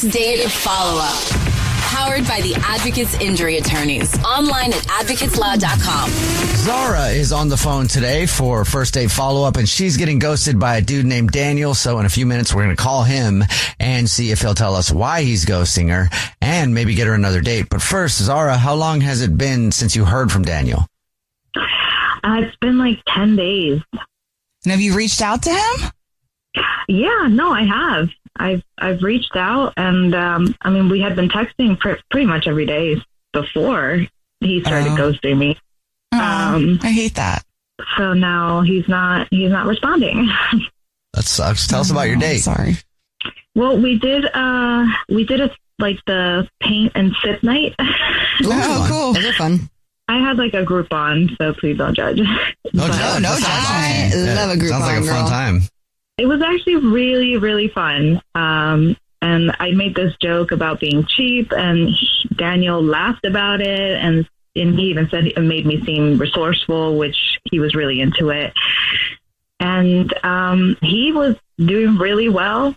First Date Follow-Up. Powered by the Advocates Injury Attorneys. Online at advocateslaw.com. Zara is on the phone today for First Date Follow-Up, and she's getting ghosted by a dude named Daniel. So in a few minutes, we're going to call him and see if he'll tell us why he's ghosting her and maybe get her another date. But first, Zara, how long has it been since you heard from Daniel? It's been like 10 days. And have you reached out to him? Yeah, no, I have. I've reached out, and we had been texting pretty much every day before he started ghosting me. I hate that. So now he's not responding. That sucks. Tell us about your date. Sorry. Well, we did the paint and sip night. Oh, cool. Those are fun. I had like a Groupon, so please don't judge. No judge. I love a Groupon. Sounds like a fun girl. time. It was actually really, really fun. And I made this joke about being cheap, and Daniel laughed about it. And he even said it made me seem resourceful, which he was really into it. And he was doing really well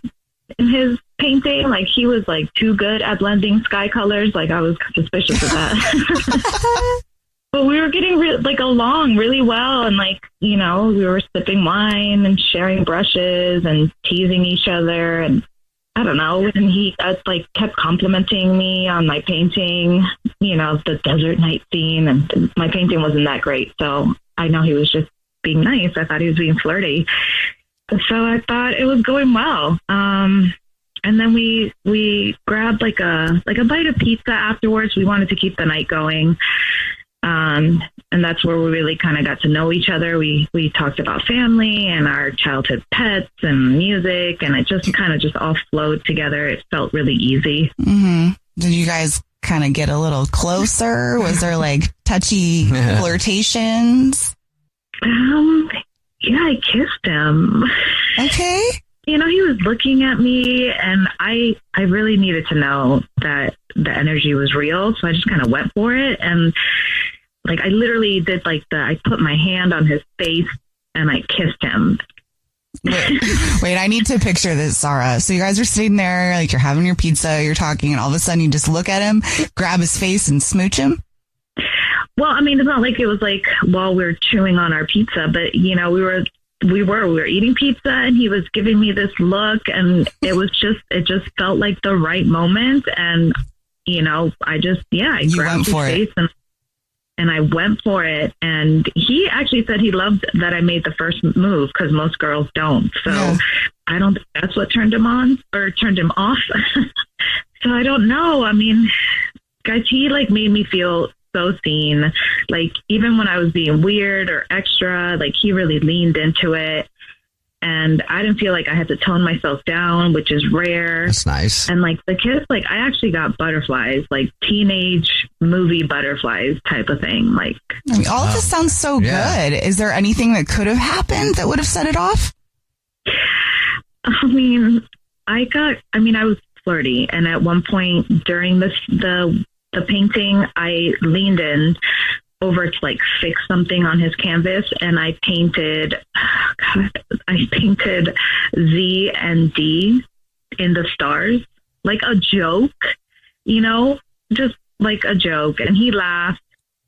in his painting. Like, he was like too good at blending sky colors. Like, I was suspicious of that. But we were getting along really well, and we were sipping wine and sharing brushes and teasing each other, and I don't know. And he kept complimenting me on my painting, the desert night scene, and my painting wasn't that great, so I know he was just being nice. I thought he was being flirty, so I thought it was going well. And then we grabbed like a bite of pizza afterwards. We wanted to keep the night going. And that's where we really kind of got to know each other. We talked about family and our childhood pets and music, and it just kind of just all flowed together. It felt really easy. Mm-hmm. Did you guys kind of get a little closer? Was there touchy flirtations? Yeah, I kissed him. Okay. He was looking at me, and I really needed to know that the energy was real. So I just kind of went for it. And I literally did I put my hand on his face and I kissed him. Wait, I need to picture this, Zara. So you guys are sitting there, you're having your pizza, you're talking, and all of a sudden you just look at him, grab his face and smooch him? Well, it's not like it was while we were chewing on our pizza, but we were eating pizza, and he was giving me this look, and it just felt like the right moment. And, I grabbed his face and I went for it. And he actually said he loved that I made the first move, because most girls don't. So yeah. I don't think that's what turned him on or turned him off. So I don't know. Guys, he made me feel so seen. Even when I was being weird or extra, he really leaned into it, and I didn't feel like I had to tone myself down, which is rare. That's nice. And the kiss, I actually got butterflies, teenage movie butterflies type of thing. All of this sounds so good. Is there anything that could have happened that would have set it off? I was flirty, and at one point during the painting, I leaned in over to fix something on his canvas, and I painted Z and D in the stars, like a joke, just like a joke. And he laughed,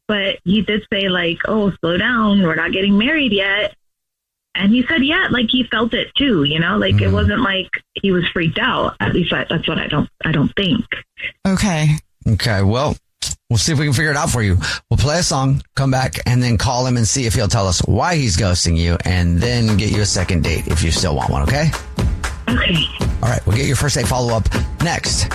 but he did say "Oh, slow down, we're not getting married yet." And he said, yeah, he felt it too, It wasn't he was freaked out. At least that's what I don't think. Okay. Well, we'll see if we can figure it out for you. We'll play a song, come back, and then call him and see if he'll tell us why he's ghosting you, and then get you a second date if you still want one, okay? Okay. All right, we'll get your first date follow-up next.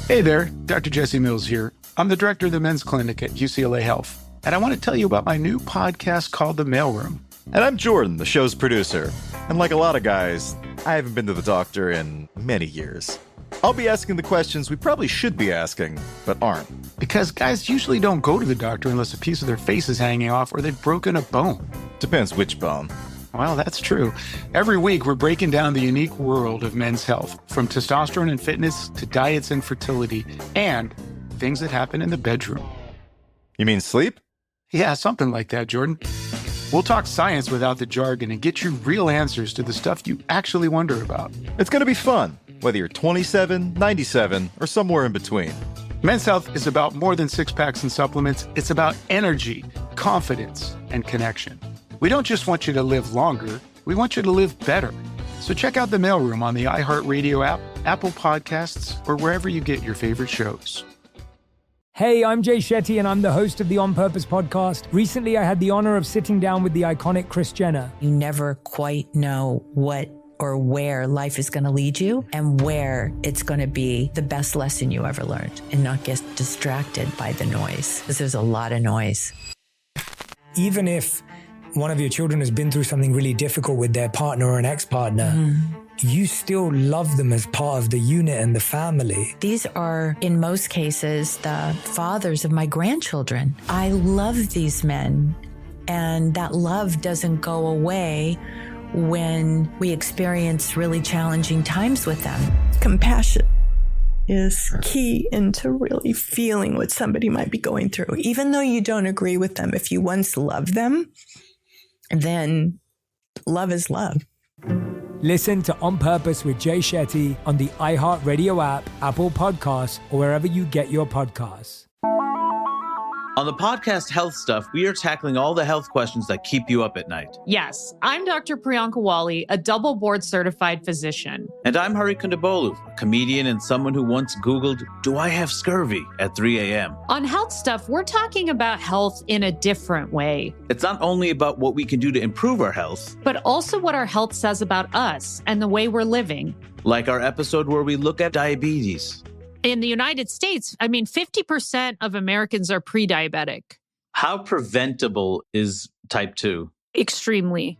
Hey there, Dr. Jesse Mills here. I'm the director of the men's clinic at UCLA Health, and I want to tell you about my new podcast called The Mailroom. And I'm Jordan, the show's producer. And like a lot of guys, I haven't been to the doctor in many years. I'll be asking the questions we probably should be asking, but aren't. Because guys usually don't go to the doctor unless a piece of their face is hanging off or they've broken a bone. Depends which bone. Well, that's true. Every week, we're breaking down the unique world of men's health, from testosterone and fitness to diets and fertility, and things that happen in the bedroom. You mean sleep? Yeah, something like that, Jordan. We'll talk science without the jargon and get you real answers to the stuff you actually wonder about. It's going to be fun. whether you're 27, 97, or somewhere in between. Men's Health is about more than six packs and supplements. It's about energy, confidence, and connection. We don't just want you to live longer, we want you to live better. So check out The Mailroom on the iHeartRadio app, Apple Podcasts, or wherever you get your favorite shows. Hey, I'm Jay Shetty, and I'm the host of the On Purpose podcast. Recently, I had the honor of sitting down with the iconic Kris Jenner. You never quite know what or where life is going to lead you and where it's going to be the best lesson you ever learned, and not get distracted by the noise, because there's a lot of noise. Even if one of your children has been through something really difficult with their partner or an ex-partner, you still love them as part of the unit and the family. These are, in most cases, the fathers of my grandchildren. I love these men, and that love doesn't go away when we experience really challenging times with them. Compassion is key into really feeling what somebody might be going through. Even though you don't agree with them, if you once love them, then love is love. Listen to On Purpose with Jay Shetty on the iHeartRadio app, Apple Podcasts, or wherever you get your podcasts. On the podcast Health Stuff, we are tackling all the health questions that keep you up at night. Yes, I'm Dr. Priyanka Wali, a double board certified physician. And I'm Hari Kondabolu, a comedian and someone who once Googled, "Do I have scurvy?" at 3 a.m. On Health Stuff, we're talking about health in a different way. It's not only about what we can do to improve our health, but also what our health says about us and the way we're living. Like our episode where we look at diabetes. In the United States, 50% of Americans are pre-diabetic. How preventable is type 2? Extremely.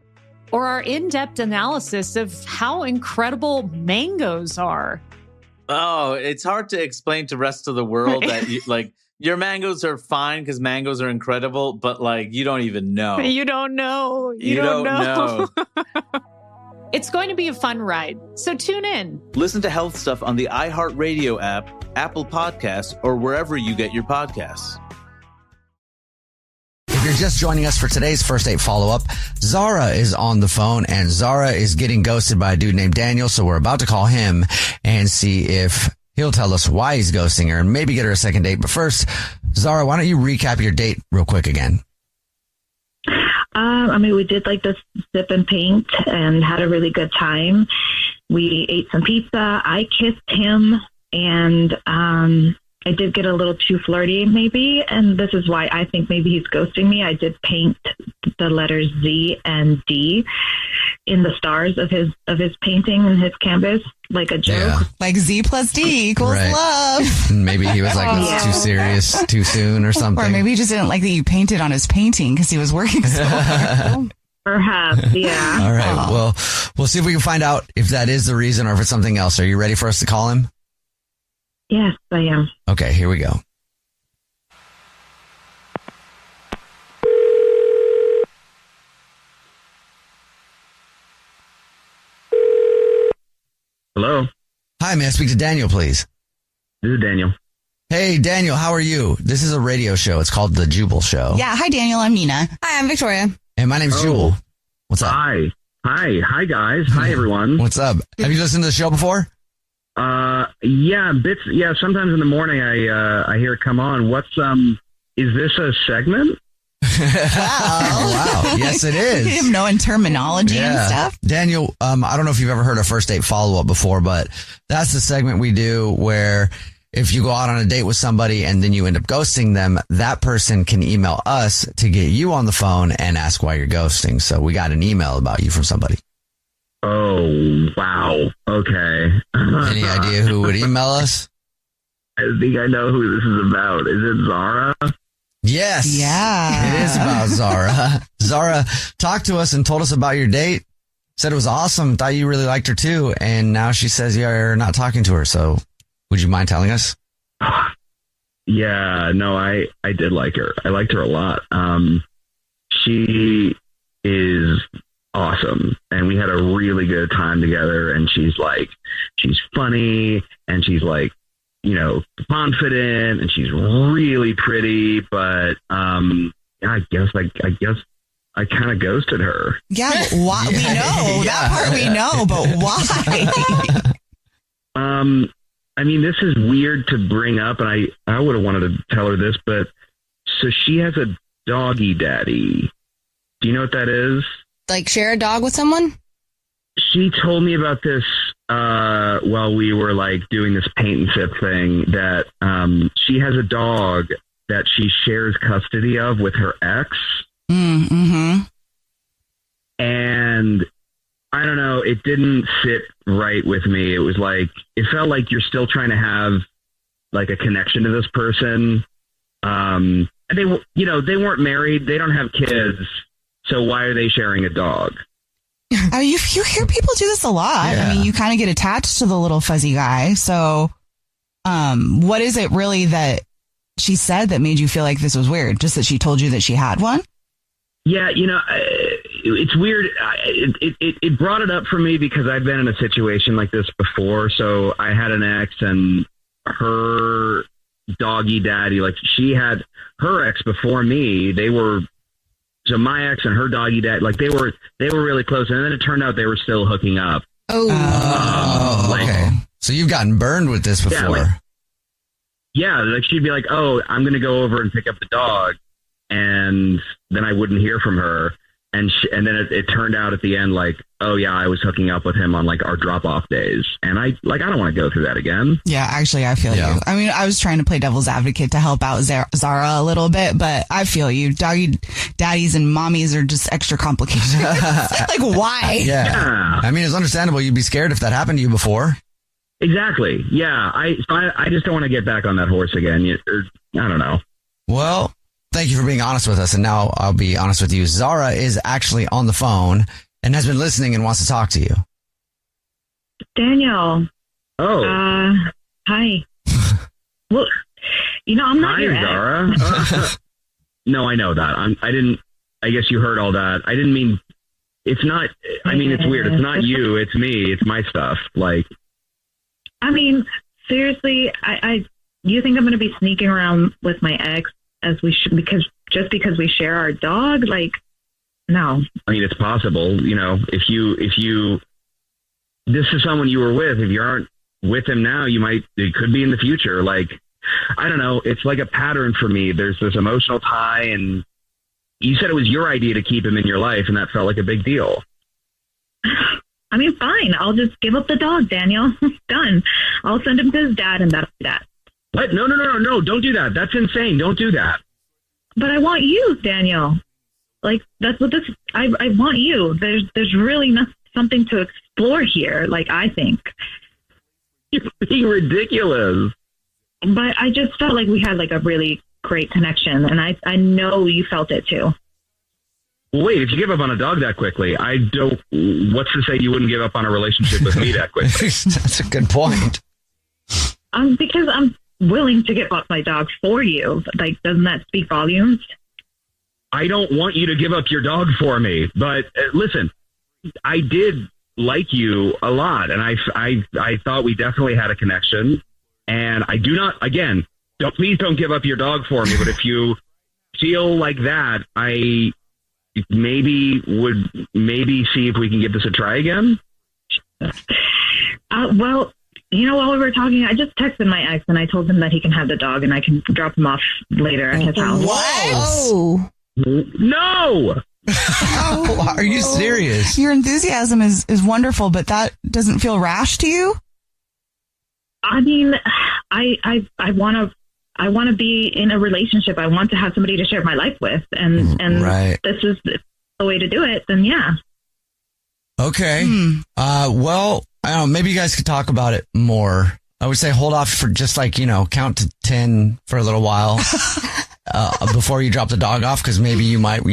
Or our in-depth analysis of how incredible mangoes are. Oh, it's hard to explain to the rest of the world that your mangoes are fine because mangoes are incredible, but you don't even know. You don't know. You don't know. It's going to be a fun ride, so tune in. Listen to Health Stuff on the iHeartRadio app, Apple Podcasts, or wherever you get your podcasts. If you're just joining us for today's First Date follow-up, Zara is on the phone, and Zara is getting ghosted by a dude named Daniel, so we're about to call him and see if he'll tell us why he's ghosting her and maybe get her a second date. But first, Zara, why don't you recap your date real quick again? We did to sip and paint and had a really good time. We ate some pizza. I kissed him, and I did get a little too flirty maybe. And this is why I think maybe he's ghosting me. I did paint the letters Z and D in the stars of his painting and his canvas, like a joke. Yeah. Like Z plus D equals love. And maybe he was like, this is too serious, too soon or something. Or maybe he just didn't like that you painted on his painting because he was working so hard. Perhaps, yeah. All right. Well, we'll see if we can find out if that is the reason or if it's something else. Are you ready for us to call him? Yes, I am. Okay, here we go. Hello. Hi, may I speak to Daniel, please? This is Daniel. Hey, Daniel, how are you? This is a radio show. It's called The Jubal Show. Yeah. Hi, Daniel. I'm Nina. Hi, I'm Victoria. And my name's Jubal. What's up? Hi, guys. Hi, everyone. What's up? Have you listened to the show before? Yeah, bits. Yeah, sometimes in the morning I hear it come on. Is this a segment? Wow. Yes, it is. You have knowing terminology and stuff. Daniel, I don't know if you've ever heard a first date follow-up before, but that's the segment we do where if you go out on a date with somebody and then you end up ghosting them, that person can email us to get you on the phone and ask why you're ghosting. So we got an email about you from somebody. Oh, wow. Okay. Any idea who would email us? I think I know who this is about. Is it Zara? Yes. Yeah. It is about Zara. Zara talked to us and told us about your date. Said it was awesome. Thought you really liked her too. And now she says you're not talking to her. So would you mind telling us? Yeah, no, I did like her. I liked her a lot. She is awesome. And we had a really good time together. And she's funny and she's confident and she's really pretty. But I guess I kind of ghosted her. Yeah, but why? We know that part we know, but why? I mean, this is weird to bring up, and I would have wanted to tell her this, but so she has a doggy daddy. Do you know what that is? Like share a dog with someone? She told me about this while we were like doing this paint and sip thing, that she has a dog that she shares custody of with her ex. Mm-hmm. And I don't know, it didn't sit right with me. It was like, it felt like you're still trying to have like a connection to this person. And they weren't married. They don't have kids. So why are they sharing a dog? You hear people do this a lot. Yeah. I mean, you kind of get attached to the little fuzzy guy. So, what is it really that she said that made you feel like this was weird? Just that she told you that she had one? Yeah, it's weird. It brought it up for me because I've been in a situation like this before. So I had an ex, and her doggy daddy, like she had her ex before me. So my ex and her doggy dad, like they were really close, and then it turned out they were still hooking up. Okay. So you've gotten burned with this before. Yeah, like she'd be like, "Oh, I'm going to go over and pick up the dog," and then I wouldn't hear from her. And then it turned out at the end, like, oh yeah, I was hooking up with him on like our drop off days. And I don't want to go through that again. Yeah, actually, I feel you. I mean, I was trying to play devil's advocate to help out Zara a little bit, but I feel you. Doggy daddies and mommies are just extra complicated. Like, why? Yeah. I mean, it's understandable. You'd be scared if that happened to you before. Exactly. Yeah. I just don't want to get back on that horse again. I don't know. Well, thank you for being honest with us. And now I'll be honest with you. Zara is actually on the phone and has been listening and wants to talk to you. Daniel. Oh. Hi. Well, I'm not your ex. Zara. No, I know that. I guess you heard all that. I didn't mean, it's not, I mean, it's weird. It's not you. It's me. It's my stuff. Like, I mean, seriously, you think I'm going to be sneaking around with my ex as we should, because we share our dog? Like, no. I mean, it's possible, if you, this is someone you were with, if you aren't with him now, it could be in the future. Like, I don't know. It's like a pattern for me. There's this emotional tie, and you said it was your idea to keep him in your life, and that felt like a big deal. I mean, fine. I'll just give up the dog, Daniel. Done. I'll send him to his dad, and that'll be that. What? No. Don't do that. That's insane. Don't do that. But I want you, Daniel. Like, that's what this, I want you. There's really something to explore here. Like, I think. You're being ridiculous. But I just felt like we had like a really great connection, and I know you felt it too. Well, wait, if you give up on a dog that quickly, what's to say you wouldn't give up on a relationship with me that quickly? That's a good point. Because I'm willing to give up my dog for you. Like, doesn't that speak volumes? I don't want you to give up your dog for me, but listen, I did like you a lot, and I thought we definitely had a connection, and I do not, again, please don't give up your dog for me, but if you feel like that, I would see if we can give this a try again. Well, while we were talking, I just texted my ex, and I told him that he can have the dog, and I can drop him off later at his house. Whoa! No! Oh, are you serious? Your enthusiasm is wonderful, but that doesn't feel rash to you? I mean, I want to be in a relationship. I want to have somebody to share my life with, and right. This is the way to do it. Then yeah. Okay. Well, I don't know. Maybe you guys could talk about it more. I would say hold off for just count to 10 for a little while before you drop the dog off, because maybe you might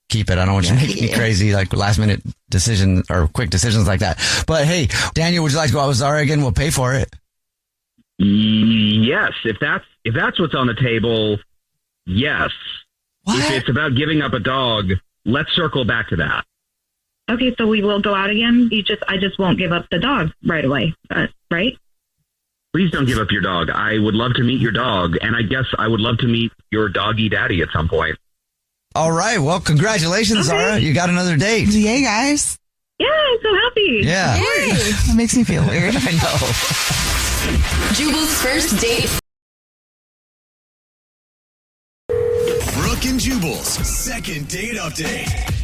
keep it. I don't want you to make any crazy last minute decision or quick decisions like that. But hey, Daniel, would you like to go out with Zara again? We'll pay for it. Yes, if that's what's on the table, yes. What? If it's about giving up a dog, let's circle back to that. Okay, so we will go out again. I just won't give up the dog right away, right? Please don't give up your dog. I would love to meet your dog, and I guess I would love to meet your doggy daddy at some point. All right. Well, congratulations, Zara. You got another date. Yay, guys. Yeah, I'm so happy. Yeah. That makes me feel weird. I know. Jubal's first date. Brooke and Jubal's second date update.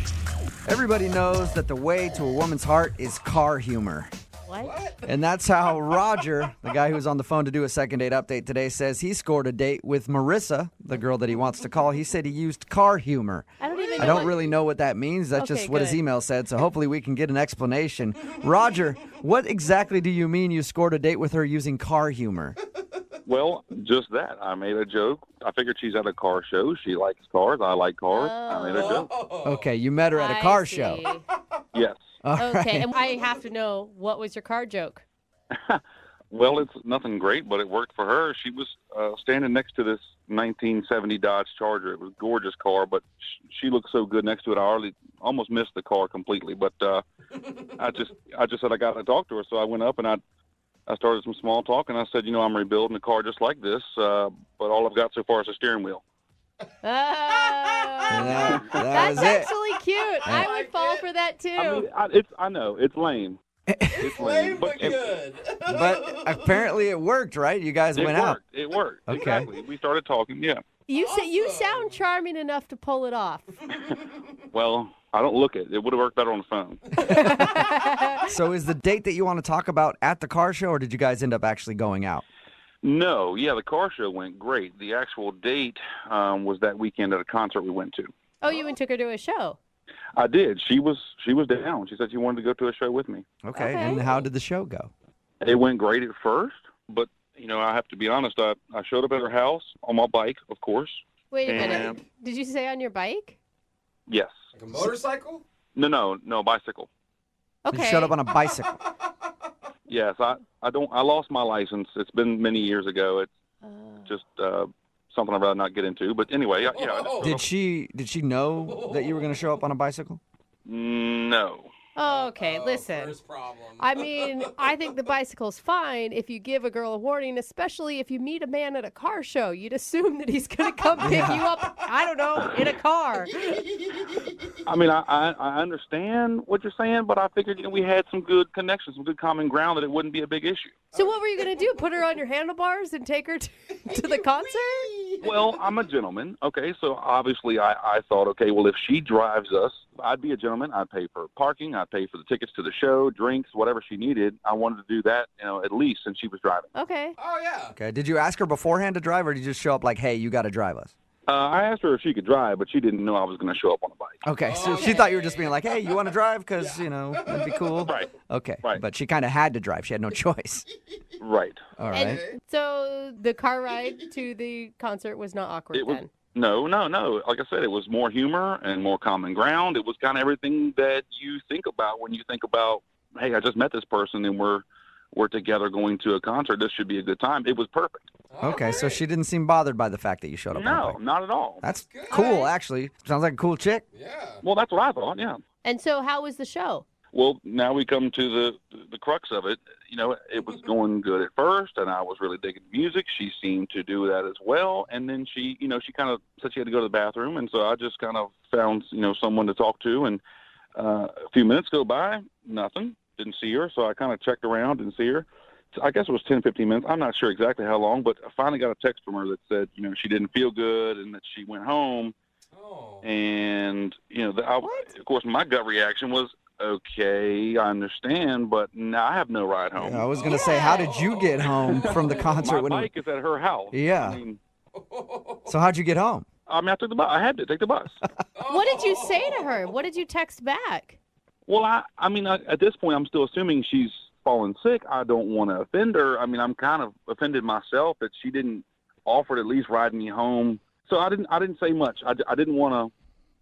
Everybody knows that the way to a woman's heart is car humor. What? And that's how Roger, the guy who was on the phone to do a second date update today, says he scored a date with Marissa, the girl that he wants to call. He said he used car humor. I don't really know what that means. That's just what his email said, so hopefully we can get an explanation. Roger, what exactly do you mean you scored a date with her using car humor? Well, just that. I made a joke. I figured she's at a car show. She likes cars. I like cars. I made a joke. Okay, you met her at a car show. Yes. Okay, and I have to know, what was your car joke? Well, it's nothing great, but it worked for her. She was standing next to this 1970 Dodge Charger. It was a gorgeous car, but she looked so good next to it. I almost missed the car completely. But I just said I got to talk to her, so I went up and I started some small talk, and I said, I'm rebuilding a car just like this, but all I've got so far is a steering wheel. That's actually cute. I would fall for that too. I know it's lame. It's lame, but good. But apparently it worked, right? You guys went out. It worked. Okay. Exactly. We started talking. Yeah. You sound charming enough to pull it off. Well, I don't look it. It would have worked better on the phone. So is the date that you want to talk about at the car show, or did you guys end up actually going out? No, yeah, the car show went great. The actual date was that weekend at a concert we went to. Oh, you even took her to a show? I did. She was down. She said she wanted to go to a show with me. Okay. And how did the show go? It went great at first, but I have to be honest. I showed up at her house on my bike, of course. Wait a minute. Did you say on your bike? Yes. Like a motorcycle? No, bicycle. Okay. You showed up on a bicycle. Yes, I lost my license. It's been many years ago. It's just something I'd rather not get into. But anyway, yeah. Did she know that you were going to show up on a bicycle? No. Oh, okay, listen. First problem. I mean, I think the bicycle's fine if you give a girl a warning, especially if you meet a man at a car show. You'd assume that he's going to come pick you up, I don't know, in a car. I mean, I understand what you're saying, but I figured we had some good connections, some good common ground, that it wouldn't be a big issue. So what were you going to do? Put her on your handlebars and take her to the concert? Well, I'm a gentleman, okay? So obviously I thought, okay, well, if she drives us, I'd be a gentleman. I'd pay for parking. I'd pay for the tickets to the show, drinks, whatever she needed. I wanted to do that, at least since she was driving. Okay. Oh, yeah. Okay. Did you ask her beforehand to drive, or did you just show up like, hey, you got to drive us? I asked her if she could drive, but she didn't know I was going to show up on a bike. Okay, so she thought you were just being like, hey, you want to drive? Because, that'd be cool. Right. Okay, right. But she kind of had to drive. She had no choice. Right. All right. And so the car ride to the concert was not awkward then? No. Like I said, it was more humor and more common ground. It was kind of everything that you think about when you think about, hey, I just met this person and we're together going to a concert. This should be a good time. It was perfect. Okay, so she didn't seem bothered by the fact that you showed up on a bike. No, not at all. That's cool, actually. Sounds like a cool chick. Yeah. Well, that's what I thought, yeah. And so how was the show? Well, now we come to the crux of it. It was going good at first, and I was really digging music. She seemed to do that as well. And then she kind of said she had to go to the bathroom, and so I just kind of found, someone to talk to. And a few minutes go by, nothing. Didn't see her, so I kind of checked around, didn't see her. I guess it was 10, 15 minutes. I'm not sure exactly how long, but I finally got a text from her that said, she didn't feel good and that she went home. Oh. And, of course, my gut reaction was, okay, I understand, but now I have no ride home. Yeah, I was going to say, how did you get home from the concert? My bike is at her house. Yeah. So how'd you get home? I took the bus. I had to take the bus. What did you say to her? What did you text back? Well, at this point, I'm still assuming she's fallen sick. I don't want to offend her. I'm kind of offended myself that she didn't offer to at least ride me home. So I didn't say much. I didn't want to.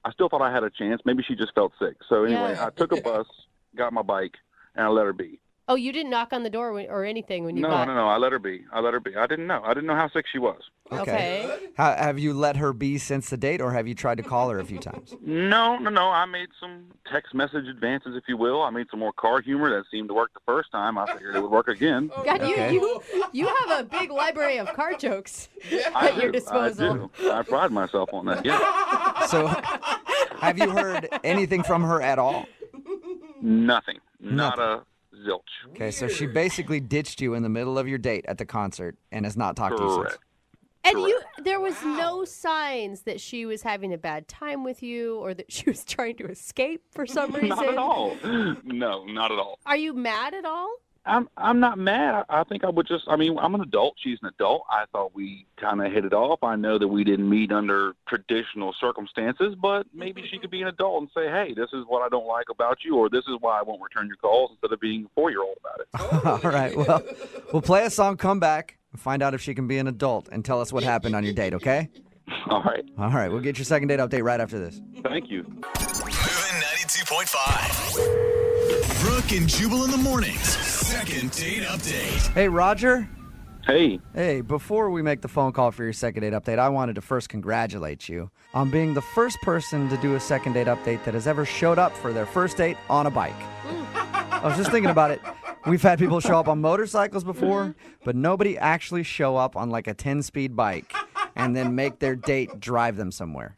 I still thought I had a chance. Maybe she just felt sick. So anyway, I took a bus, got my bike, and I let her be. Oh, you didn't knock on the door or anything when you got... No. I let her be. I didn't know. I didn't know how sick she was. Okay. Have you let her be since the date, or have you tried to call her a few times? No. I made some text message advances, if you will. I made some more car humor that seemed to work the first time. I figured it would work again. God, you have a big library of car jokes at your disposal. I do. I pride myself on that, yeah. So have you heard anything from her at all? Nothing. Not a zilch. Okay, so she basically ditched you in the middle of your date at the concert and has not talked to you since. Correct. And there was no signs that she was having a bad time with you or that she was trying to escape for some reason? Not at all. No, not at all. Are you mad at all? I'm not mad. I think I would just, I'm an adult. She's an adult. I thought we kind of hit it off. I know that we didn't meet under traditional circumstances, but maybe she could be an adult and say, hey, this is what I don't like about you, or this is why I won't return your calls, instead of being a 4-year-old about it. All right, well, we'll play a song, come back, and find out if she can be an adult and tell us what happened on your date, okay? All right. All right, we'll get your second date update right after this. Thank you. Moving 92.5. Brooke and Jubal in the mornings. Second date update. Hey, Roger. Hey. Hey, before we make the phone call for your second date update, I wanted to first congratulate you on being the first person to do a second date update that has ever showed up for their first date on a bike. I was just thinking about it. We've had people show up on motorcycles before, but nobody actually show up on like a 10-speed bike and then make their date drive them somewhere.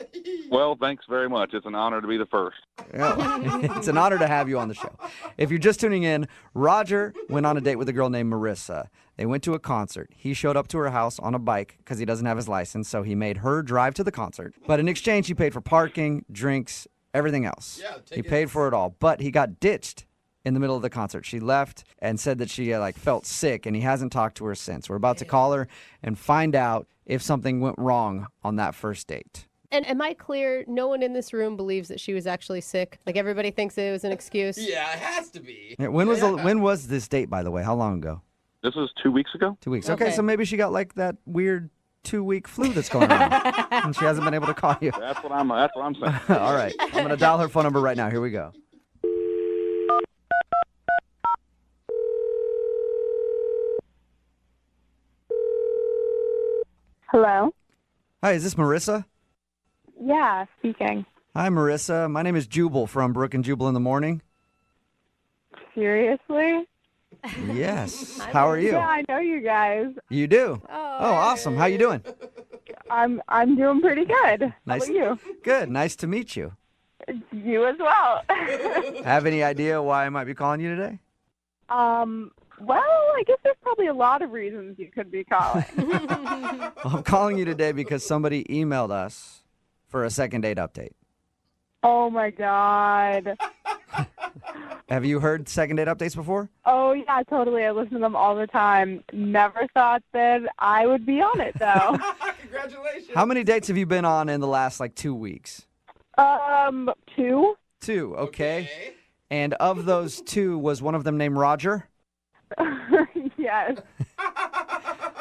Well, thanks very much. It's an honor to be the first. It's an honor to have you on the show. If you're just tuning in, Roger went on a date with a girl named Marissa. They went to a concert. He showed up to her house on a bike because he doesn't have his license, so he made her drive to the concert. But in exchange, he paid for parking, drinks, everything else. Yeah, he paid for it all, but he got ditched in the middle of the concert. She left and said that she felt sick, and he hasn't talked to her since. We're about to call her and find out if something went wrong on that first date. And am I clear? No one in this room believes that she was actually sick? Like everybody thinks it was an excuse? Yeah, it has to be. When was this date, by the way? How long ago? This was 2 weeks ago. 2 weeks. Okay, so maybe she got like that weird 2-week flu that's going on, and she hasn't been able to call you. That's what I'm saying. All right, I'm going to dial her phone number right now. Here we go. Hello? Hi, is this Marissa? Yeah, speaking. Hi, Marissa. My name is Jubal from Brooke and Jubal in the morning. Seriously? Yes. How are you? Yeah, I know you guys. You do? Oh, awesome. How you doing? I'm doing pretty good. Nice. How about you? Good. Nice to meet you. You as well. Have any idea why I might be calling you today? Well, I guess there's probably a lot of reasons you could be calling. Well, I'm calling you today because somebody emailed us for a second date update. Oh, my God. Have you heard second date updates before? Oh, yeah, totally. I listen to them all the time. Never thought that I would be on it, though. Congratulations. How many dates have you been on in the last, 2 weeks? 2. 2, okay. And of those 2, was one of them named Roger? Yes.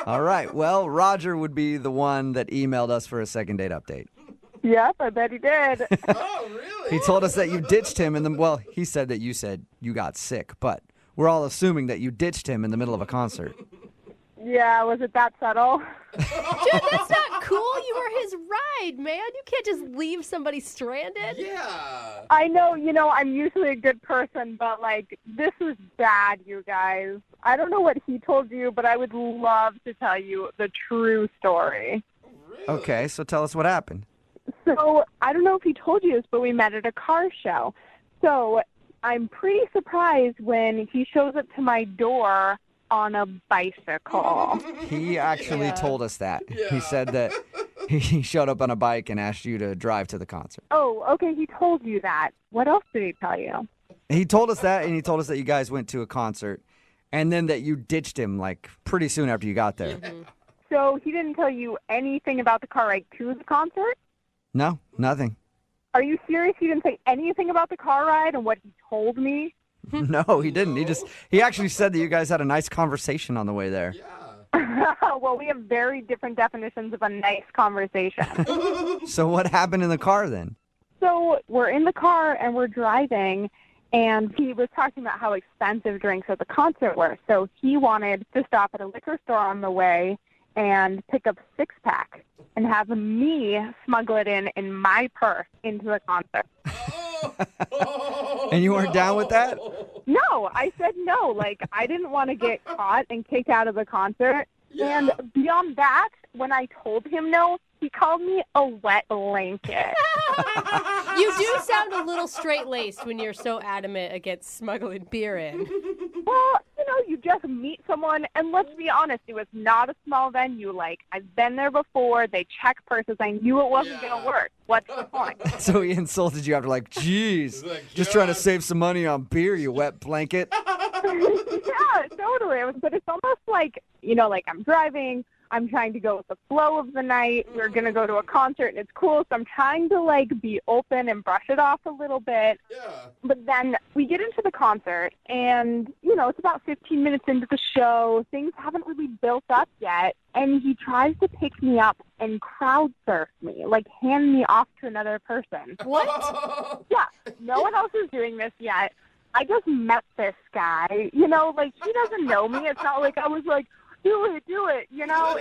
All right. Well, Roger would be the one that emailed us for a second date update. Yep, I bet he did. Oh, really? He told us that you ditched him he said that you said you got sick, but we're all assuming that you ditched him in the middle of a concert. Yeah, was it that subtle? Dude, that's not cool. You were his ride, man. You can't just leave somebody stranded. Yeah. I know, I'm usually a good person, but, this is bad, you guys. I don't know what he told you, but I would love to tell you the true story. Really? Okay, so tell us what happened. So, I don't know if he told you this, but we met at a car show. So, I'm pretty surprised when he shows up to my door on a bicycle. He actually told us that. Yeah. He said that he showed up on a bike and asked you to drive to the concert. Oh, okay, he told you that. What else did he tell you? He told us that, and he told us that you guys went to a concert, and then that you ditched him, pretty soon after you got there. Mm-hmm. So he didn't tell you anything about the car ride to the concert? No, nothing. Are you serious? He didn't say anything about the car ride and what he told me? No, he didn't. He actually said that you guys had a nice conversation on the way there. Yeah. Well, we have very different definitions of a nice conversation. So what happened in the car then? So we're in the car and we're driving, and he was talking about how expensive drinks at the concert were. So he wanted to stop at a liquor store on the way and pick up a 6-pack and have me smuggle it in my purse into the concert. And you weren't down with that? No, I said no. I didn't want to get caught and kicked out of the concert. And beyond that, when I told him no, he called me a wet blanket. You do sound a little straight-laced when you're so adamant against smuggling beer in. Well, you just meet someone, and let's be honest, it was not a small venue. Like, I've been there before. They check purses. I knew it wasn't going to work. What's the point? So he insulted you after, like, geez, just trying to save some money on beer, you wet blanket. Yeah, totally. But it's almost like, like I'm driving. I'm trying to go with the flow of the night. We're going to go to a concert, and it's cool. So I'm trying to, be open and brush it off a little bit. Yeah. But then we get into the concert, and, it's about 15 minutes into the show. Things haven't really built up yet. And he tries to pick me up and crowd surf me, hand me off to another person. What? Yeah. No one else is doing this yet. I just met this guy. He doesn't know me. It's not like I was like, do it,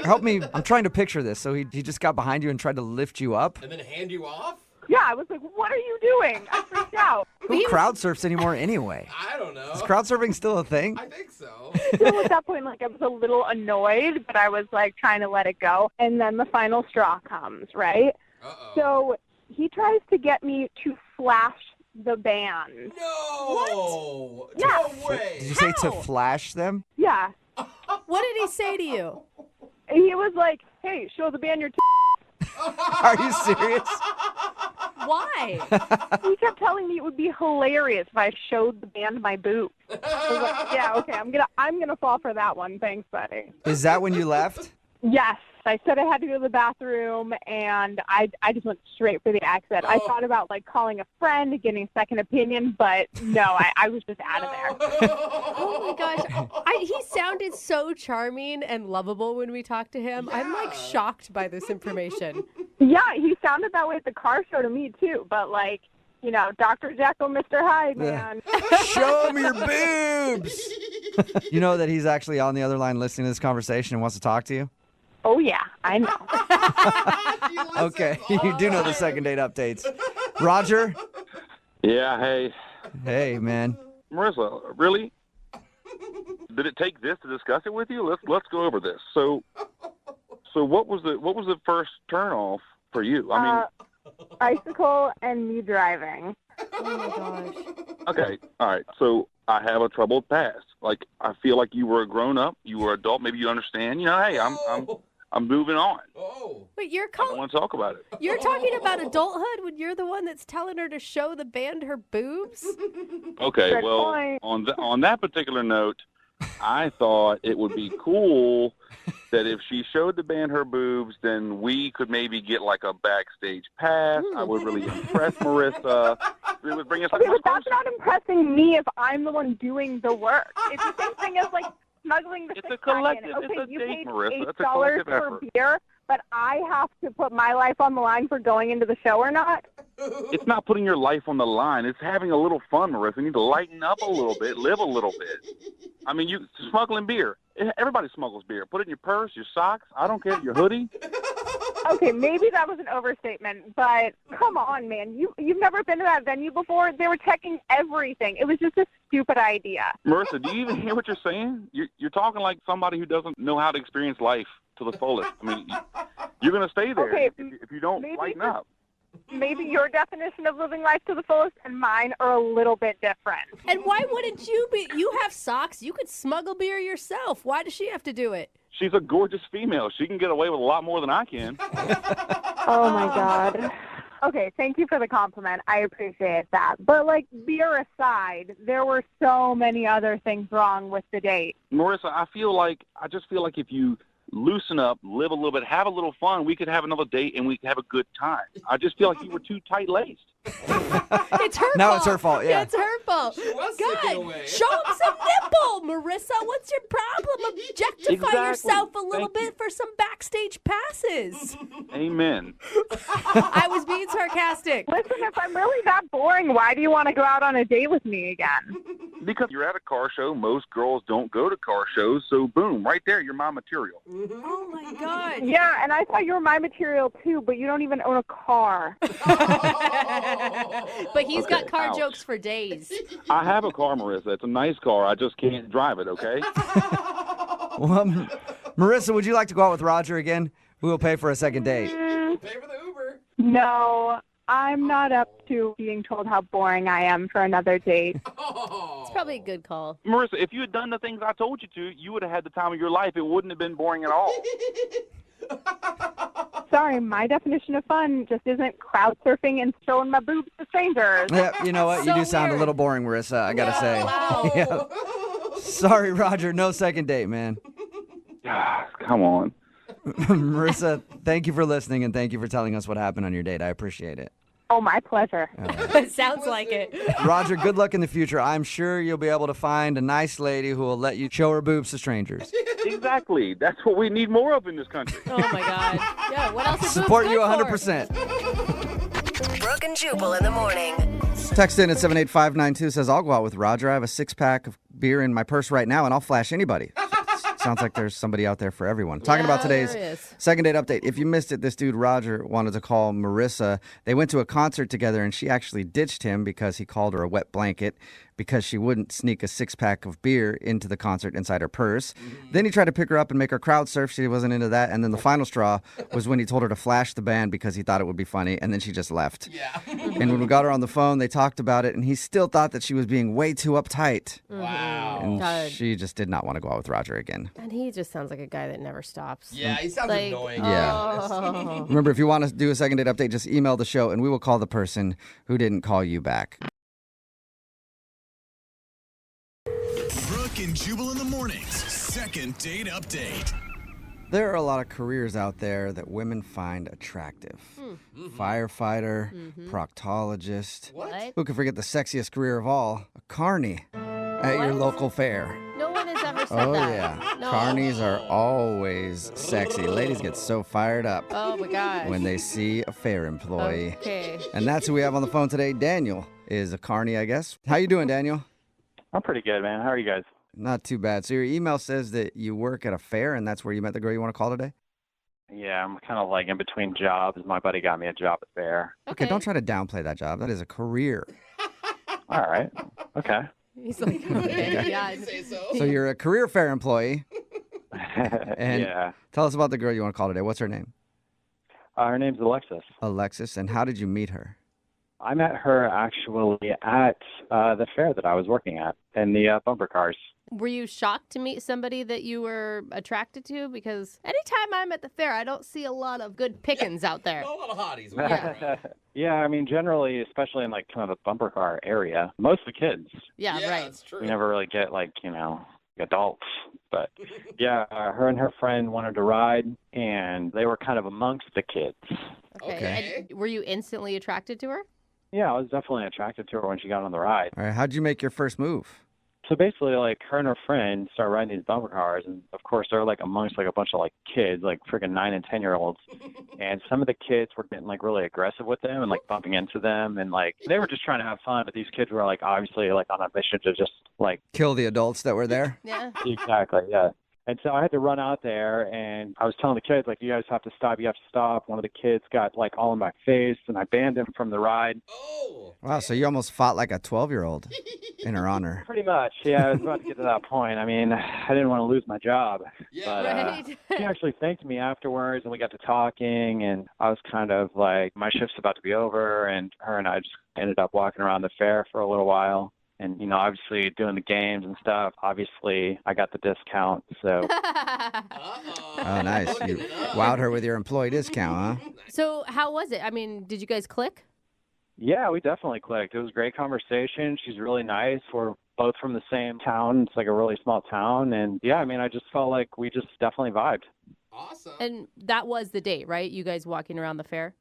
Help me. I'm trying to picture this. So he just got behind you and tried to lift you up? And then hand you off? Yeah, I was like, what are you doing? I freaked out. Who crowd surfs anymore anyway? I don't know. Is crowd surfing still a thing? I think so. Still at that point, I was a little annoyed, but I was, trying to let it go. And then the final straw comes, right? Uh-oh. So he tries to get me to flash the band. No! What? Yeah. No way! Did you say to flash them? Yeah. What did he say to you? He was like, hey, show the band your Are you serious? Why? He kept telling me it would be hilarious if I showed the band my boobs. I was like, yeah, okay, I'm gonna fall for that one. Thanks, buddy. Is that when you left? Yes. I said I had to go to the bathroom, and I just went straight for the exit. I thought about, calling a friend, getting a second opinion, but no, I was just out of there. Oh, my gosh. He sounded so charming and lovable when we talked to him. Yeah. I'm, shocked by this information. Yeah, he sounded that way at the car show to me, too, but, Dr. Jekyll, Mr. Hyde, man. Show me your boobs! You know that he's actually on the other line listening to this conversation and wants to talk to you? Oh, yeah, I know. Okay, you do know the second date updates. Roger? Yeah, hey. Hey, man. Marissa, really? Did it take this to discuss it with you? Let's go over this. So what was the first turn off for you? Bicycle and me driving. Oh my gosh. Okay, all right. So I have a troubled past. I feel like you were a grown up, you were adult. Maybe you understand. Hey, I'm moving on. Oh. Wait, I don't want to talk about it. You're talking about adulthood when you're the one that's telling her to show the band her boobs? Okay, Good well, point. on that particular note, I thought it would be cool that if she showed the band her boobs, then we could maybe get a backstage pass. I would really impress Marissa. It would bring us okay, but that's not impressing me if I'm the one doing the work. It's the same thing as smuggling the It's six a collective. pack in. Okay, it's a you date, paid Marissa. It's a $8 collective for effort. beer, but I have to put my life on the line for going into the show or not. It's not putting your life on the line. It's having a little fun, Marissa. You need to lighten up a little bit, live a little bit. You smuggling beer. Everybody smuggles beer. Put it in your purse, your socks. I don't care. Your hoodie. Okay, maybe that was an overstatement, but come on, man. You've never been to that venue before? They were checking everything. It was just a stupid idea. Marissa, do you even hear what you're saying? You're talking like somebody who doesn't know how to experience life to the fullest. You're going to stay there if you don't lighten up. Maybe your definition of living life to the fullest and mine are a little bit different. And why wouldn't you be? You have socks. You could smuggle beer yourself. Why does she have to do it? She's a gorgeous female. She can get away with a lot more than I can. Oh, my God. Okay, thank you for the compliment. I appreciate that. But, beer aside, there were so many other things wrong with the date. Marissa, I just feel like if you loosen up, live a little bit, have a little fun, we could have another date and we could have a good time. I just feel like you were too tight-laced. It's her fault. Now it's her fault, yeah. It's her fault. She was God, sticking away. show him some nipple, Marissa. What's your problem? Objectify Exactly. yourself a little Thank you. bit for some backstage passes. Amen. I was being sarcastic. Listen, if I'm really that boring, why do you want to go out on a date with me again? Because you're at a car show. Most girls don't go to car shows. So, boom, right there, you're my material. Oh, my God. Yeah, and I thought you were my material, too, but you don't even own a car. But he's got car ouch. jokes for days. I have a car, Marissa. It's a nice car. I just can't drive it, okay? Well, Marissa, would you like to go out with Roger again? We will pay for a second date. Pay for the Uber. No, I'm not up to being told how boring I am for another date. It's probably a good call. Marissa, if you had done the things I told you to, you would have had the time of your life. It wouldn't have been boring at all. Sorry, my definition of fun just isn't crowd surfing and showing my boobs to strangers. Yeah, you know what? You do sound a little boring, Marissa, I gotta say. Yeah. Sorry, Roger, no second date, man. Come on. Marissa, thank you for listening and thank you for telling us what happened on your date. I appreciate it. Oh, my pleasure. Sounds like it. Roger, good luck in the future. I'm sure you'll be able to find a nice lady who will let you show her boobs to strangers. Exactly. That's what we need more of in this country. Oh, my God. Yeah, what else is Support boobs you good 100%. Brooke and Jubal in the morning. Text in at 78592 says, I'll go out with Roger. I have a 6-pack of beer in my purse right now, and I'll flash anybody. Sounds like there's somebody out there for everyone. Talking about today's second date update. If you missed it, this dude, Roger, wanted to call Marissa. They went to a concert together, and she actually ditched him because he called her a wet blanket because she wouldn't sneak a 6-pack of beer into the concert inside her purse. Then he tried to pick her up and make her crowd surf. She wasn't into that. And then the final straw was when he told her to flash the band because he thought it would be funny, and then she just left. Yeah. And when we got her on the phone, they talked about it, and he still thought that she was being way too uptight. Wow. And she just did not want to go out with Roger again. And he just sounds like a guy that never stops. Yeah, he sounds annoying. Yeah. Remember, if you want to do a second date update, just email the show, and we will call the person who didn't call you back. Brooke and Jubal in the mornings. Second date update. There are a lot of careers out there that women find attractive. Firefighter, proctologist. What? Who can forget the sexiest career of all? A carny at your local fair. No one has ever said Oh, that. yeah. No. Carnies are always sexy. Ladies get so fired up Oh, my gosh. when they see a fair employee. Okay. And that's who we have on the phone today. Daniel is a carny, I guess. How you doing, Daniel? I'm pretty good, man. How are you guys? Not too bad. So your email says that you work at a fair, and that's where you met the girl you want to call today? Yeah, I'm kind of like in between jobs. My buddy got me a job at fair. Okay, don't try to downplay that job. That is a career. All right. Okay. He's like, okay, yeah. So you're a career fair employee. And Yeah. tell us about the girl you want to call today. What's her name? Her name's Alexis. Alexis. And how did you meet her? I met her actually at the fair that I was working at in the bumper cars. Were you shocked to meet somebody that you were attracted to? Because anytime I'm at the fair, I don't see a lot of good pickings out there. A lot of hotties. Yeah. Yeah, I mean, generally, especially in like kind of the bumper car area, most of the kids. Yeah, right. That's true. You never really get like, adults. But yeah, her and her friend wanted to ride, and they were kind of amongst the kids. Okay. And were you instantly attracted to her? Yeah, I was definitely attracted to her when she got on the ride. All right. How'd you make your first move? So basically, like, her and her friend started riding these bumper cars, and of course, they're like amongst like a bunch of like kids, like freaking 9 and 10-year-olds. And some of the kids were getting like really aggressive with them and like bumping into them, and like they were just trying to have fun, but these kids were like obviously like on a mission to just like kill the adults that were there. Yeah. Exactly. Yeah. And so I had to run out there, and I was telling the kids, like, you guys have to stop. You have to stop. One of the kids got, like, all in my face, and I banned him from the ride. Oh. Wow, so you almost fought like a 12-year-old in her honor. Pretty much. Yeah, I was about to get to that point. I mean, I didn't want to lose my job. Yeah, but right. she actually thanked me afterwards, and we got to talking, and I was kind of like, my shift's about to be over, and her and I just ended up walking around the fair for a little while. And, obviously doing the games and stuff, obviously I got the discount, so. Oh, nice. You wowed her with your employee discount, huh? So how was it? I mean, did you guys click? Yeah, we definitely clicked. It was a great conversation. She's really nice. We're both from the same town. It's like a really small town. And yeah, I mean, I just felt like we just definitely vibed. Awesome. And that was the date, right? You guys walking around the fair?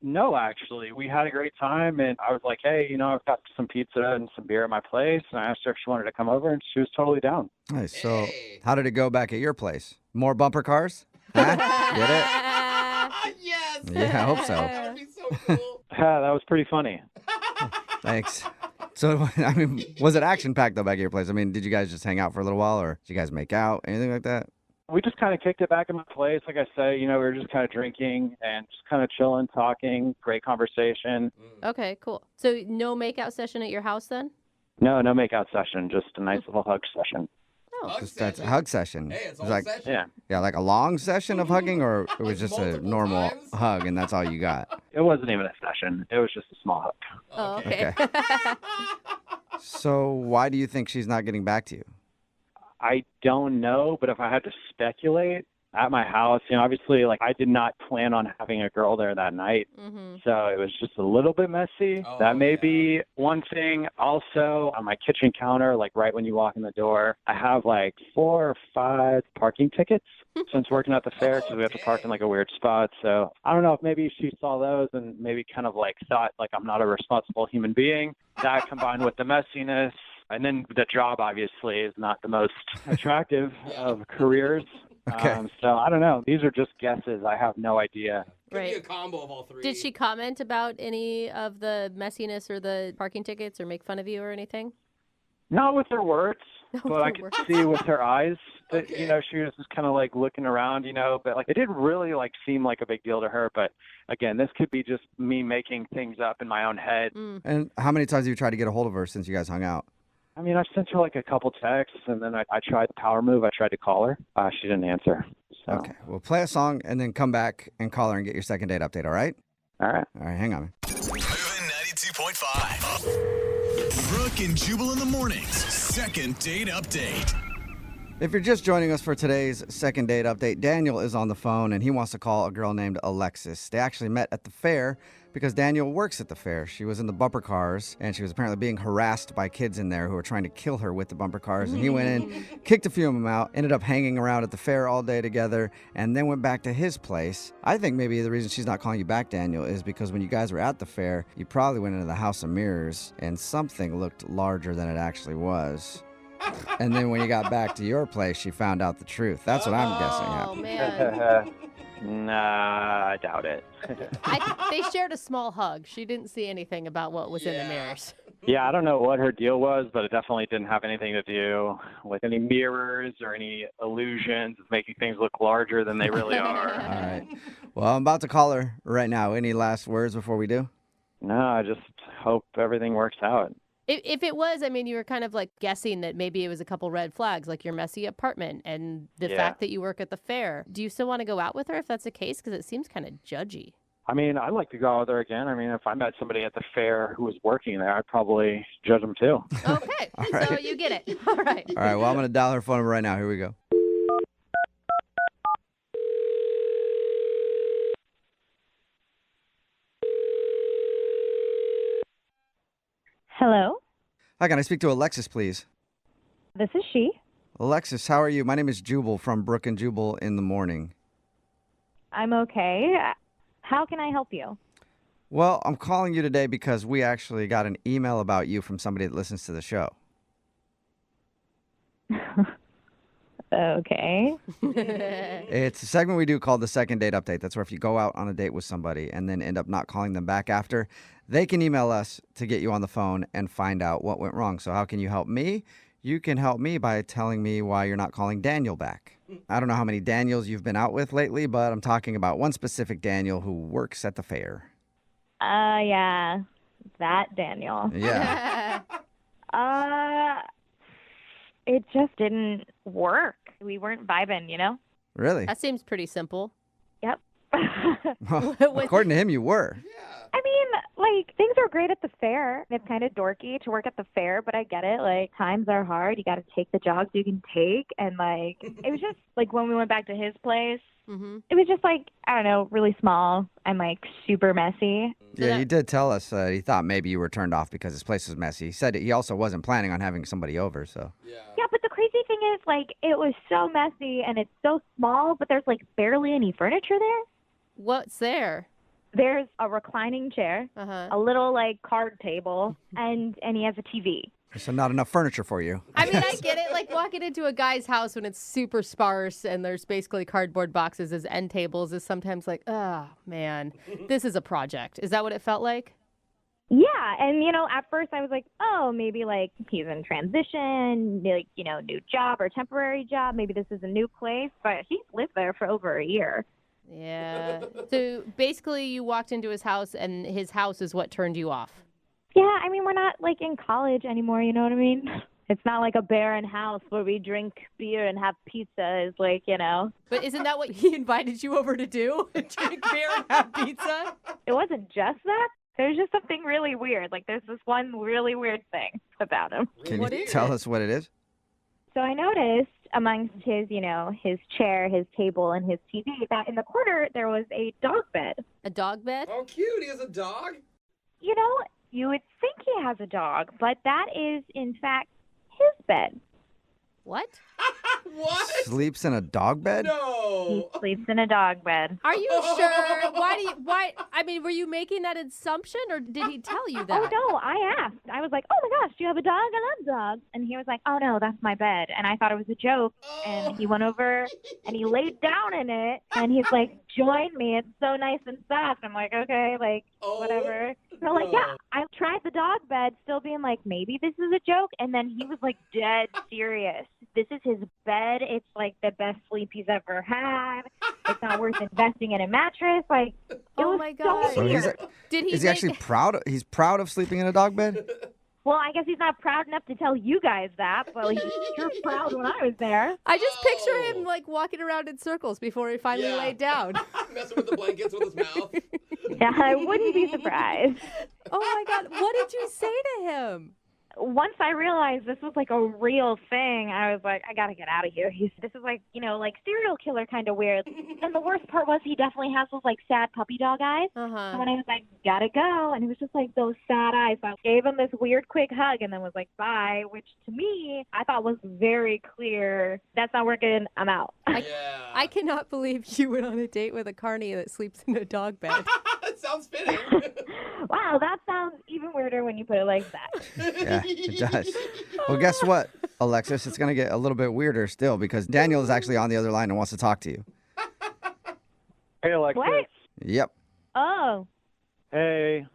No, actually. We had a great time, and I was like, hey, I've got some pizza and some beer at my place, and I asked her if she wanted to come over, and she was totally down. Nice. So how did it go back at your place? More bumper cars? Huh? Get it? Yes. Yeah, I hope so. That would be so cool. Yeah, that was pretty funny. Thanks. So, I mean, was it action-packed, though, back at your place? I mean, did you guys just hang out for a little while, or did you guys make out, anything like that? We just kind of kicked it back in my place. Like I said, we were just kind of drinking and just kind of chilling, talking, great conversation. Okay, cool. So no makeout session at your house then? No makeout session, just a nice little hug session. Just that's a hug session. Hey, it's It was all like, session. yeah, like a long session of hugging, or it was just a normal hug and that's all you got? It wasn't even a session. It was just a small hug. Oh, okay. So why do you think she's not getting back to you? I don't know, but if I had to speculate, at my house, obviously, like, I did not plan on having a girl there that night. Mm-hmm. So it was just a little bit messy. That may be one thing. Also, on my kitchen counter, like right when you walk in the door, I have like 4 or 5 parking tickets since working at the fair, because we have to park in like a weird spot. So I don't know if maybe she saw those and maybe kind of like thought like I'm not a responsible human being. That combined with the messiness. And then the job obviously is not the most attractive of careers. Okay. So I don't know. These are just guesses. I have no idea. Could be a combo of all three. Did she comment about any of the messiness or the parking tickets or make fun of you or anything? Not with her words, but I her could words. see with her eyes that, she was just kind of like looking around, but like it didn't really like seem like a big deal to her. But again, this could be just me making things up in my own head. And how many times have you tried to get a hold of her since you guys hung out? I mean, I sent her like a couple texts, and then I tried the power move. I tried to call her. She didn't answer. So. Okay, we'll play a song and then come back and call her and get your second date update, all right? All right. All right, hang on. Moving 92.5. Brooke and Jubal in the mornings. Second date update. If you're just joining us for today's second date update, Daniel is on the phone and he wants to call a girl named Alexis. They actually met at the fair because Daniel works at the fair. She was in the bumper cars and she was apparently being harassed by kids in there who were trying to kill her with the bumper cars. And he went in, kicked a few of them out, ended up hanging around at the fair all day together, and then went back to his place. I think maybe the reason she's not calling you back, Daniel, is because when you guys were at the fair, you probably went into the House of Mirrors and something looked larger than it actually was. And then when you got back to your place, she found out the truth. That's what I'm guessing happened. Man. Nah, I doubt it. They shared a small hug. She didn't see anything about what was in the mirrors. Yeah, I don't know what her deal was, but it definitely didn't have anything to do with any mirrors or any illusions of making things look larger than they really are. All right. Well, I'm about to call her right now. Any last words before we do? No, I just hope everything works out. If it was, I mean, you were kind of like guessing that maybe it was a couple red flags, like your messy apartment and the fact that you work at the fair. Do you still want to go out with her if that's the case? Because it seems kind of judgy. I mean, I'd like to go out there again. I mean, if I met somebody at the fair who was working there, I'd probably judge them too. Okay, right. So you get it. All right. All right, well, I'm going to dial her phone number right now. Here we go. Hello, Hi, can I speak to Alexis, please? this is she. Alexis, how are you? My name is Jubal from Brooke and Jubal in the morning. I'm okay. How can I help you? Well, I'm calling you today because we actually got an email about you from somebody that listens to the show. Okay. It's a segment we do called the second date update. That's where if you go out on a date with somebody and then end up not calling them back after, they can email us to get you on the phone and find out what went wrong. So how can you help me? You can help me by telling me why you're not calling Daniel back. I don't know how many Daniels you've been out with lately, but I'm talking about one specific Daniel who works at the fair. Yeah, that Daniel. Yeah. It just didn't work. We weren't vibing, you know? Really? That seems pretty simple. Yep. Well, according to him, you were. I mean, like, things are great at the fair. It's kind of dorky to work at the fair, but I get it. Like, times are hard. You got to take the jobs you can take. And, like, it was just, like, when we went back to his place, it was just, like, I don't know, really small and, like, super messy. Yeah, you did tell us he thought maybe you were turned off because his place was messy. He said he also wasn't planning on having somebody over, so. Yeah, but the crazy thing is, like, it was so messy and it's so small, but there's, like, barely any furniture there. What's there? There's a reclining chair, a little, like, card table, and he has a TV. So not enough furniture for you. I mean, I get it. Like walking into a guy's house when it's super sparse and there's basically cardboard boxes as end tables is sometimes like, oh, man, this is a project. Is that what it felt like? Yeah, and, you know, at first I was like, oh, maybe, like, he's in transition, like, you know, new job or temporary job. Maybe this is a new place, but he's lived there for over a year. Yeah. So basically you walked into his house and his house is what turned you off. Yeah, I mean, we're not, like, in college anymore, you know what I mean? It's not like a barren house where we drink beer and have pizza. Is like, But isn't that what he invited you over to do? Drink beer and have pizza? It wasn't just that. There's just something really weird. Like, there's this one really weird thing about him. Can you tell us what it is? So I noticed amongst his, his chair, his table, and his TV that in the corner there was a dog bed. A dog bed? Oh, cute. He has a dog? You would think he has a dog, but that is, in fact, his bed. What? What? Sleeps in a dog bed? No. He sleeps in a dog bed. Are you sure? Why? I mean, were you making that assumption or did he tell you that? Oh, no, I asked. I was like, oh my gosh, do you have a dog? I love dogs. And he was like, oh no, that's my bed. And I thought it was a joke. And he went over and he laid down in it. And he's like, join me. It's so nice and soft. I'm like, okay, whatever. So yeah, I tried the dog bed, still being like, maybe this is a joke. And then he was like dead serious. This is his bed. It's like the best sleep he's ever had. It's not worth investing in a mattress. Like, it was my God. so weird. Is he actually proud? He's proud of sleeping in a dog bed? Well, I guess he's not proud enough to tell you guys that, but he was sure proud when I was there. I just picture him like walking around in circles before he finally laid down. Messing with the blankets with his mouth. Yeah, I wouldn't be surprised. Oh my God. What did you say to him? Once I realized this was like a real thing, I was like, I gotta get out of here. This is like, like serial killer kind of weird. And the worst part was he definitely has those like sad puppy dog eyes. And when I was like, gotta go, and it was just like those sad eyes. So I gave him this weird quick hug and then was like, bye, which to me, I thought was very clear. That's not working. I'm out. I cannot believe you went on a date with a carny that sleeps in a dog bed. That sounds fitting. Wow, that sounds even weirder when you put it like that. Yeah, it does. Well, guess what, Alexis? It's going to get a little bit weirder still because Daniel is actually on the other line and wants to talk to you. Hey, Alexis. What? Yep. Oh. Hey.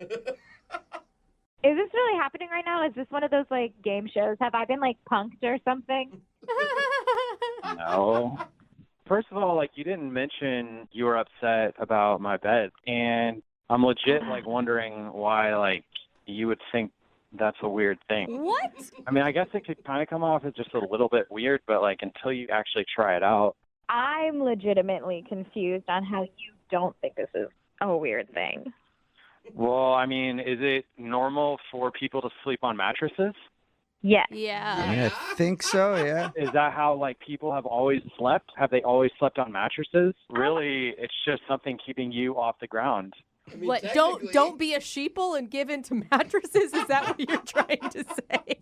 Is this really happening right now? Is this one of those like game shows? Have I been like punked or something? No. First of all, you didn't mention you were upset about my bed, and I'm legit wondering why you would think that's a weird thing. What? I mean, I guess it could kind of come off as just a little bit weird, but until you actually try it out. I'm legitimately confused on how you don't think this is a weird thing. Well, I mean, is it normal for people to sleep on mattresses? Yes. Yeah. I think so, yeah. Is that how people have always slept? Have they always slept on mattresses? Really, it's just something keeping you off the ground. I mean, What? Don't be a sheeple and give in to mattresses? Is that what you're trying to say?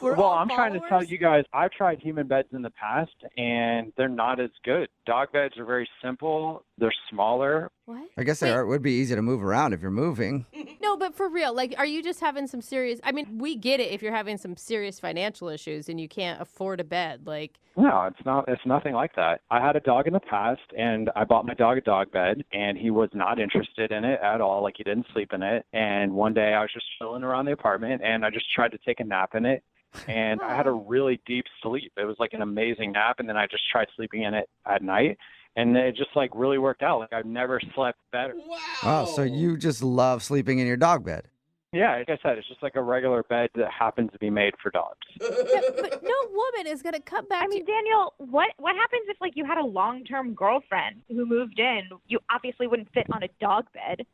I'm trying to tell you guys, I've tried human beds in the past, and they're not as good. Dog beds are very simple. They're smaller. What? I guess it would be easy to move around if you're moving. No, but for real, are you just having some serious... I mean, we get it if you're having some serious financial issues and you can't afford a bed. No, it's not. It's nothing like that. I had a dog in the past, and I bought my dog a dog bed, and he was not interested in it at all. He didn't sleep in it. And one day I was just chilling around the apartment, and I just tried to take a nap in it. And I had a really deep sleep. It was an amazing nap, and then I just tried sleeping in it at night. And it just really worked out. I've never slept better. Wow, so you just love sleeping in your dog bed. Yeah, like I said, it's just a regular bed that happens to be made for dogs. Yeah, but no woman is going to come back. I mean, Daniel, what happens if you had a long-term girlfriend who moved in? You obviously wouldn't fit on a dog bed.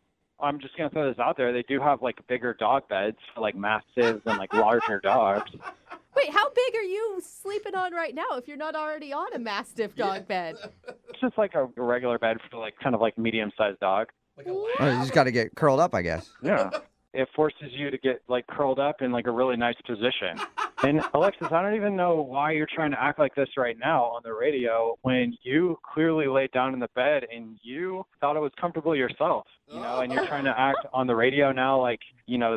I'm just going to throw this out there. They do have bigger dog beds for mastiffs and larger dogs. Wait, how big are you sleeping on right now if you're not already on a mastiff dog bed? It's just a regular bed for kind of medium-sized dog. Oh, you just got to get curled up, I guess. Yeah. It forces you to get curled up in a really nice position. And Alexis, I don't even know why you're trying to act like this right now on the radio when you clearly laid down in the bed and you thought it was comfortable yourself, and you're trying to act on the radio now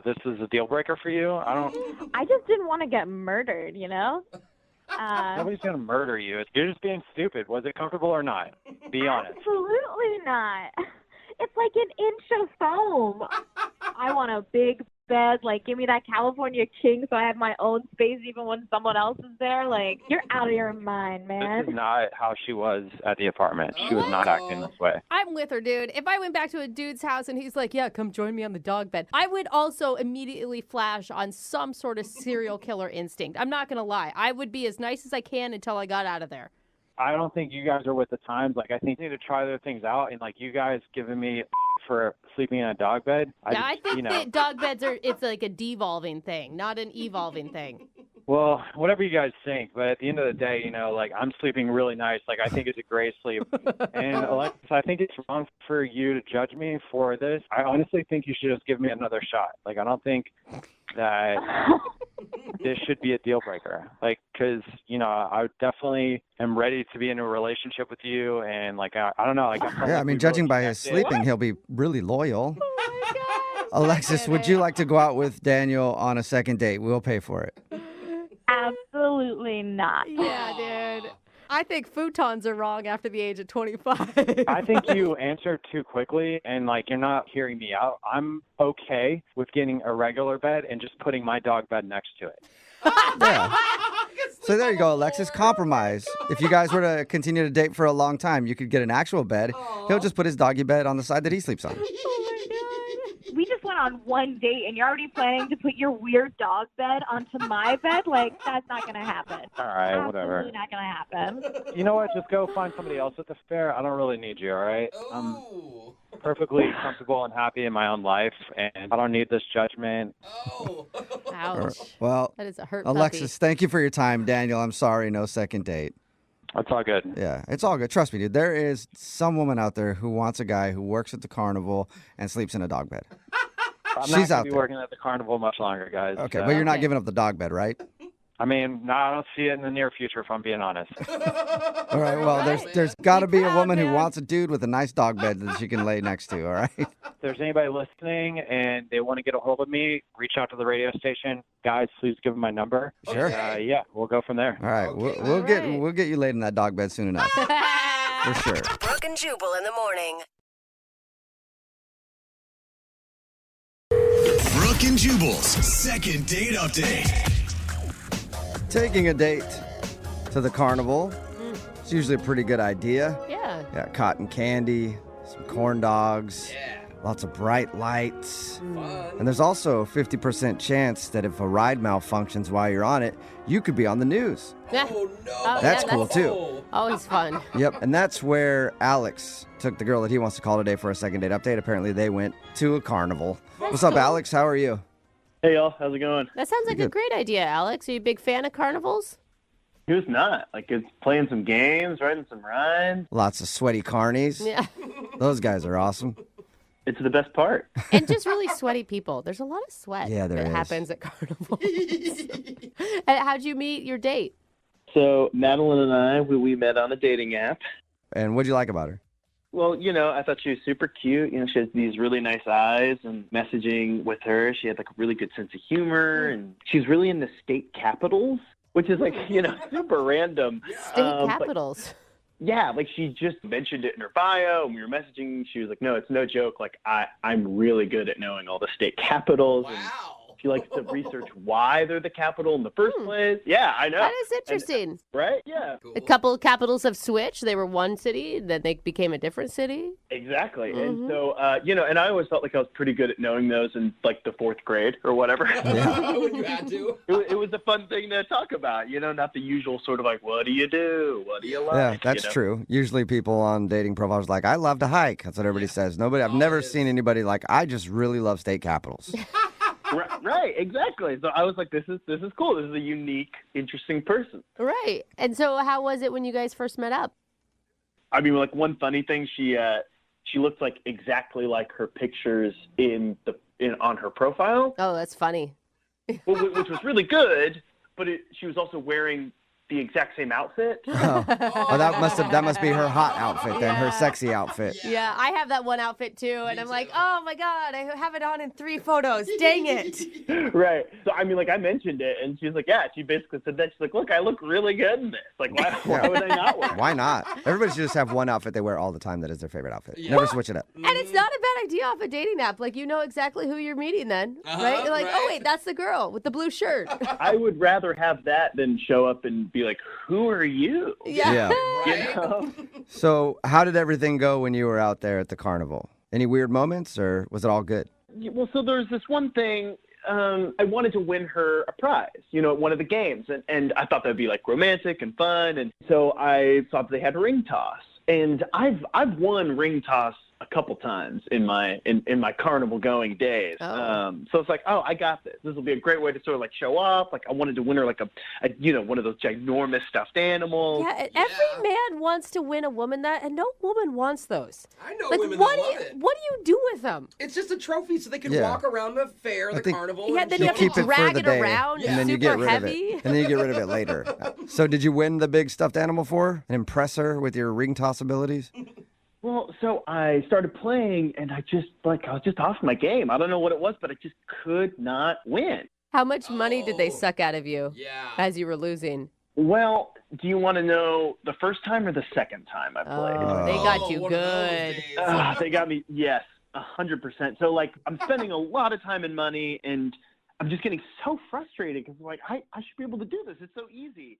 this is a deal breaker for you. I just didn't want to get murdered, Nobody's going to murder you. You're just being stupid. Was it comfortable or not? Be honest. Absolutely not. It's like an inch of foam. I want a big bed. Like, give me that California king so I have my own space even when someone else is there. Like, you're out of your mind, man. This is not how she was at the apartment. She was not acting this way. I'm with her, dude. If I went back to a dude's house and he's like, yeah, come join me on the dog bed, I would also immediately flash on some sort of serial killer instinct. I'm not going to lie. I would be as nice as I can until I got out of there. I don't think you guys are with the times. Like, I think you need to try other things out. And, like, you guys giving me for sleeping in a dog bed. I think that dog beds it's like a devolving thing, not an evolving thing. Well, whatever you guys think, but at the end of the day, like, I'm sleeping really nice. Like, I think it's a great sleep. And, Alexis, I think it's wrong for you to judge me for this. I honestly think you should just give me another shot. Like, I don't think that this should be a deal breaker. Like, because, I definitely am ready to be in a relationship with you. And, like, I don't know. Like, judging by his sleeping, he'll be really loyal. Oh, my God. Alexis, would you like to go out with Daniel on a second date? We'll pay for it. Absolutely not. Yeah, dude. I think futons are wrong after the age of 25. I think you answered too quickly, and, like, you're not hearing me out. I'm okay with getting a regular bed and just putting my dog bed next to it. Yeah. So there you go, Alexis. Compromise. If you guys were to continue to date for a long time, you could get an actual bed. He'll just put his doggy bed on the side that he sleeps on. We just went on one date and you're already planning to put your weird dog bed onto my bed? Like, that's not going to happen. All right, whatever. Absolutely not going to happen. You know what? Just go find somebody else at the fair. I don't really need you, all right? I'm perfectly comfortable and happy in my own life, and I don't need this judgment. Ouch. Well, that is a hurt Alexis, thank you for your time. Daniel, I'm sorry, no second date. It's all good. Yeah, it's all good. Trust me, dude. There is some woman out there who wants a guy who works at the carnival and sleeps in a dog bed. I'm She's not out going to be there. working at the carnival much longer, guys. Okay, but you're not giving up the dog bed, right? I mean, no, I don't see it in the near future, if I'm being honest. All right, well, there's got to be a woman who wants a dude with a nice dog bed that she can lay next to, all right? If there's anybody listening and they want to get a hold of me, reach out to the radio station. Guys, please give them my number. Sure. Yeah, we'll go from there. All right, we'll get you laid in that dog bed soon enough. For sure. Brooke and Jubal in the morning. Brooke and Jubal's second date update. Taking a date to the carnival. It's usually a pretty good idea. Yeah. Yeah, cotton candy, some corn dogs, lots of bright lights. And there's also a 50% chance that if a ride malfunctions while you're on it, you could be on the news. Yeah. Oh, no. That's cool, too. Always fun. Yep, and that's where Alex took the girl that he wants to call today for a second date update. Apparently, they went to a carnival. What's up, Alex? How are you? Hey, y'all. How's it going? That sounds like a great idea, Alex. Are you a big fan of carnivals? Who's not? Like, it's playing some games, riding some rides. Lots of sweaty carnies. Yeah. Those guys are awesome. It's the best part. And just really sweaty people. There's a lot of sweat Yeah, there that is. happens at carnivals. And how'd you meet your date? So, Madeline and I, we met on a dating app. And what'd you like about her? Well, I thought she was super cute. She has these really nice eyes, and messaging with her, she had like a really good sense of humor, and she's really into state capitals, which is like, super random. State capitals. Yeah, like she just mentioned it in her bio, and we were messaging. She was like, no, it's no joke. Like, I'm really good at knowing all the state capitals. Wow. And she likes to research why they're the capital in the first place. Yeah, I know. That is interesting. Right? Yeah. A couple of capitals have switched. They were one city, then they became a different city. Exactly. And so, and I always felt like I was pretty good at knowing those in like the fourth grade or whatever. When you had to. It was a fun thing to talk about, not the usual sort of like, what do you do? What do you like? Yeah, that's true. Usually people on dating profiles are like, I love to hike. That's what everybody says. I've never seen anybody like, I just really love state capitals. Right, exactly. So I was like, this is cool. This is a unique, interesting person. Right. And so how was it when you guys first met up? I mean, like one funny thing, she looked like exactly like her pictures on her profile. Oh, that's funny. Which was really good, but she was also wearing the exact same outfit. Oh, that must be her hot outfit then, her sexy outfit. Yeah, I have that one outfit too, and I'm like, oh my God, I have it on in 3 photos. Dang it. Right. So, I mean, like, I mentioned it, and she's like, yeah, she basically said that. She's like, look, I look really good in this. Like, why would I not wear it? Why not? Everybody should just have one outfit they wear all the time that is their favorite outfit. Never switch it up. And it's not a bad idea off a dating app. Like, you know exactly who you're meeting then, right? You're like, oh, wait, that's the girl with the blue shirt. I would rather have that than show up and be like, who are you? Yeah. You know? So how did everything go when you were out there at the carnival? Any weird moments, or was it all good? Well, so there's this one thing. I wanted to win her a prize, at one of the games. And I thought that would be like romantic and fun. And so I thought they had ring toss. And I've won ring toss a couple times in my carnival going days. So it's like, oh, I got this. This will be a great way to sort of like show off. Like I wanted to win her like a one of those ginormous stuffed animals. Yeah, every man wants to win a woman that, and no woman wants those. I know like, women what that do love it. What do you do with them? It's just a trophy so they can Yeah. walk around the fair, the carnival. Yeah, and then show you have to off. drag it around. and then you super get rid heavy. of it. And then you get rid of it later. So did you win the big stuffed animal for her and impress her with your ring toss abilities? Well, so I started playing, and I was just off my game. I don't know what it was, but I just could not win. How much money did they suck out of you as you were losing? Well, do you want to know the first time or the second time I played? Oh, they got you good. They got me, yes, 100%. So, like, I'm spending a lot of time and money, and I'm just getting so frustrated because, like, I should be able to do this. It's so easy.